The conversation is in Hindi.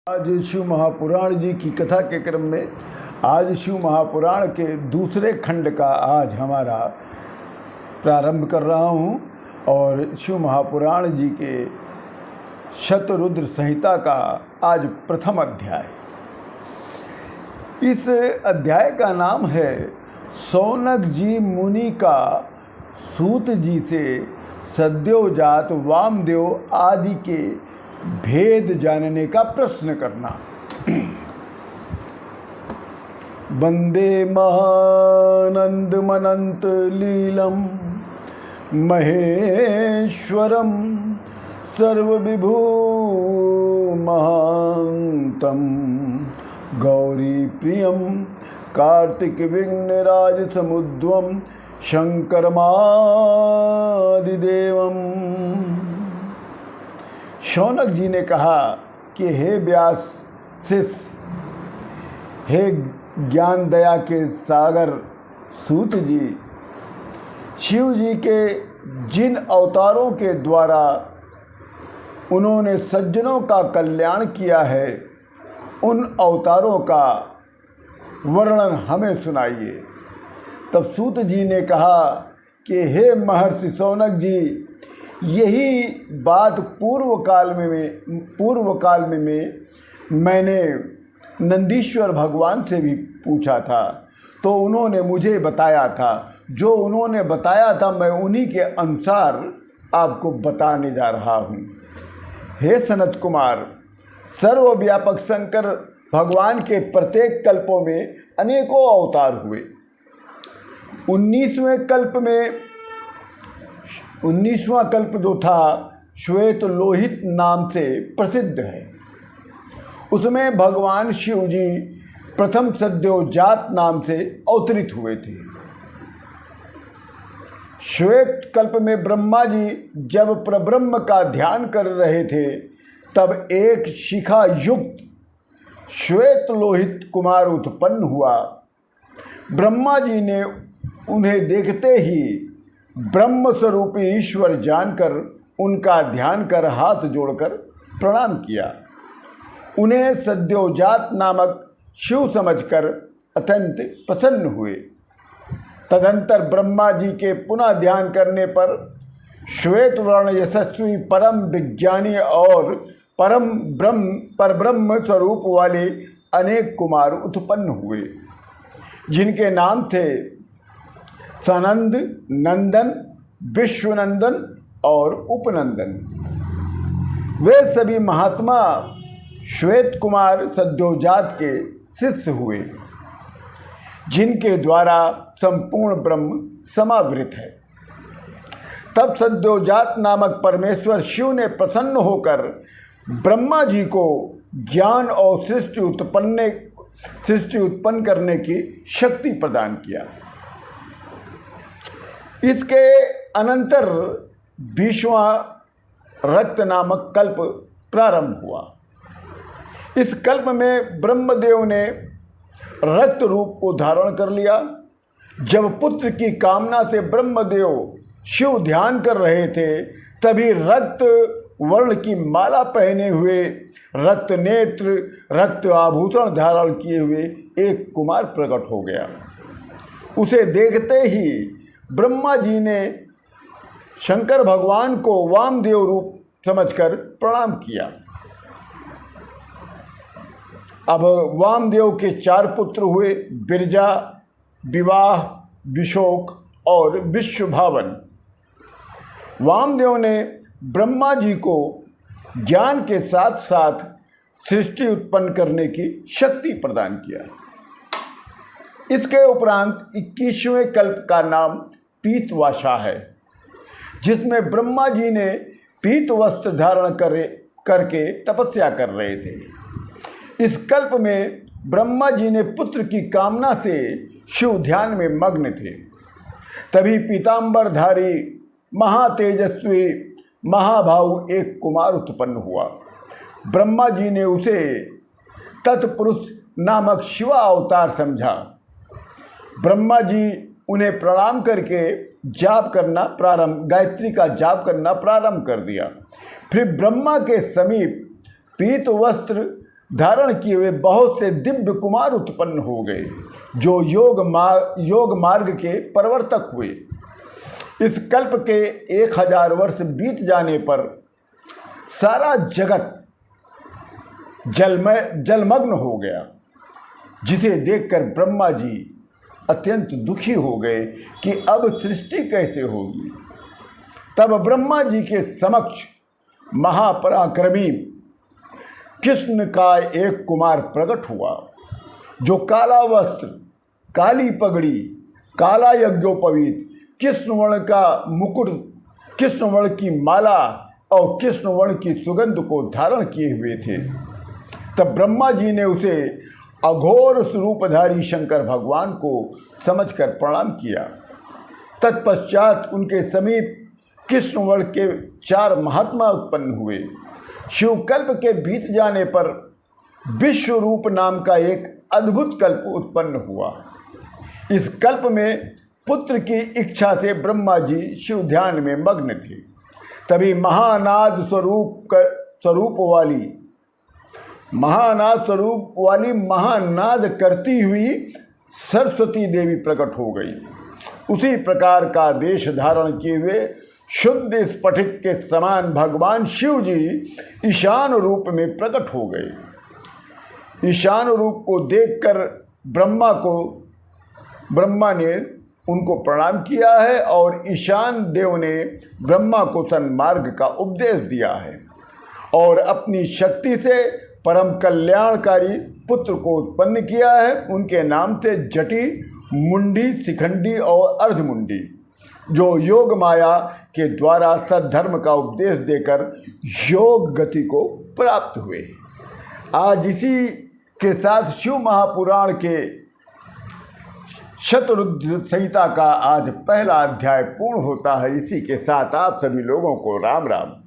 आज शिव महापुराण जी की कथा के क्रम में आज शिव महापुराण के दूसरे खंड का आज हमारा प्रारंभ कर रहा हूँ और शिव महापुराण जी के शतरुद्र संहिता का आज प्रथम अध्याय। इस अध्याय का नाम है शौनक जी मुनि का सूत जी से सद्योजात वामदेव आदि के भेद जानने का प्रश्न करना। वंदे महानंदमनंत लीलम महेश्वरम सर्वविभू महांतम गौरी प्रियम कार्तिक विघ्नराज समुद्वम शंकरमादिदेवम। शौनक जी ने कहा कि हे व्यास शिष्य, हे ज्ञान दया के सागर सूत जी, शिव जी के जिन अवतारों के द्वारा उन्होंने सज्जनों का कल्याण किया है, उन अवतारों का वर्णन हमें सुनाइए। तब सूत जी ने कहा कि हे महर्षि शौनक जी, यही बात पूर्व काल में मैंने नंदीश्वर भगवान से भी पूछा था, तो उन्होंने मुझे बताया था। जो उन्होंने बताया था मैं उन्हीं के अनुसार आपको बताने जा रहा हूँ। हे सनत कुमार, सर्वव्यापक शंकर भगवान के प्रत्येक कल्पों में अनेकों अवतार हुए। 19वां कल्प जो था श्वेत लोहित नाम से प्रसिद्ध है। उसमें भगवान शिव जी प्रथम सद्योजात नाम से अवतरित हुए थे। श्वेत कल्प में ब्रह्मा जी जब परब्रह्म का ध्यान कर रहे थे, तब एक शिखा युक्त श्वेत लोहित कुमार उत्पन्न हुआ। ब्रह्मा जी ने उन्हें देखते ही ब्रह्म स्वरूपी ईश्वर जानकर उनका ध्यान कर हाथ जोड़कर प्रणाम किया। उन्हें सद्योजात नामक शिव समझकर अत्यंत प्रसन्न हुए। तदंतर ब्रह्मा जी के पुनः ध्यान करने पर श्वेत वर्ण यशस्वी परम विज्ञानी और परब्रह्म स्वरूप वाले अनेक कुमार उत्पन्न हुए, जिनके नाम थे सनंद, नंदन, विश्वनंदन और उपनंदन। वे सभी महात्मा श्वेत कुमार सद्योजात के शिष्य हुए, जिनके द्वारा संपूर्ण ब्रह्म समावृत है। तब सद्योजात नामक परमेश्वर शिव ने प्रसन्न होकर ब्रह्मा जी को ज्ञान और सृष्टि उत्पन्न करने की शक्ति प्रदान किया। इसके अनंतर 20वां रक्त नामक कल्प प्रारंभ हुआ। इस कल्प में ब्रह्मदेव ने रक्त रूप को धारण कर लिया। जब पुत्र की कामना से ब्रह्मदेव शिव ध्यान कर रहे थे, तभी रक्त वर्ण की माला पहने हुए, रक्त नेत्र, रक्त आभूषण धारण किए हुए एक कुमार प्रकट हो गया। उसे देखते ही ब्रह्मा जी ने शंकर भगवान को वामदेव रूप समझकर प्रणाम किया। अब वामदेव के 4 पुत्र हुए, बिरजा, विवाह, विशोक और विश्वभावन। वामदेव ने ब्रह्मा जी को ज्ञान के साथ साथ सृष्टि उत्पन्न करने की शक्ति प्रदान किया। इसके उपरांत 21वें कल्प का नाम पीतवासा है, जिसमें ब्रह्मा जी ने पीत वस्त्र धारण करके तपस्या कर रहे थे। इस कल्प में ब्रह्मा जी ने पुत्र की कामना से शिव ध्यान में मग्न थे। तभी पीतांबरधारी महातेजस्वी महाभाव एक कुमार उत्पन्न हुआ। ब्रह्मा जी ने उसे तत्पुरुष नामक शिवा अवतार समझा। ब्रह्मा जी उन्हें प्रणाम करके गायत्री का जाप करना प्रारंभ कर दिया। फिर ब्रह्मा के समीप पीत वस्त्र धारण किए हुए बहुत से दिव्य कुमार उत्पन्न हो गए, जो योग मार्ग के प्रवर्तक हुए। इस कल्प के 1000 वर्ष बीत जाने पर सारा जगत जलमग्न हो गया, जिसे देखकर ब्रह्मा जी अत्यंत दुखी हो गए कि अब सृष्टि कैसे होगी। तब ब्रह्मा जी के समक्ष महापराक्रमी कृष्ण का एक कुमार प्रकट हुआ, जो काला वस्त्र, काली पगड़ी, काला यज्ञोपवीत, कृष्णवर्ण का मुकुट, कृष्णवर्ण की माला और कृष्णवर्ण की सुगंध को धारण किए हुए थे। तब ब्रह्मा जी ने उसे अघोर स्वरूपधारी शंकर भगवान को समझकर प्रणाम किया। तत्पश्चात उनके समीप कृष्णवर्ण के 4 महात्मा उत्पन्न हुए। शिवकल्प के बीत जाने पर विश्वरूप नाम का एक अद्भुत कल्प उत्पन्न हुआ। इस कल्प में पुत्र की इच्छा से ब्रह्मा जी शिव ध्यान में मग्न थे। तभी महानाद स्वरूप वाली महानाद करती हुई सरस्वती देवी प्रकट हो गई। उसी प्रकार का वेश धारण किए हुए शुद्ध स्फटिक के समान भगवान शिव जी ईशान रूप में प्रकट हो गए। ईशान रूप को देखकर ब्रह्मा ने उनको प्रणाम किया है और ईशान देव ने ब्रह्मा को सन्मार्ग का उपदेश दिया है और अपनी शक्ति से परम कल्याणकारी पुत्र को उत्पन्न किया है। उनके नाम थे जटी, मुंडी, शिखंडी और अर्धमुंडी, जो योग माया के द्वारा सद्धर्म का उपदेश देकर योग गति को प्राप्त हुए। आज इसी के साथ शिव महापुराण के शतरुद्र संहिता का आज पहला अध्याय पूर्ण होता है। इसी के साथ आप सभी लोगों को राम राम।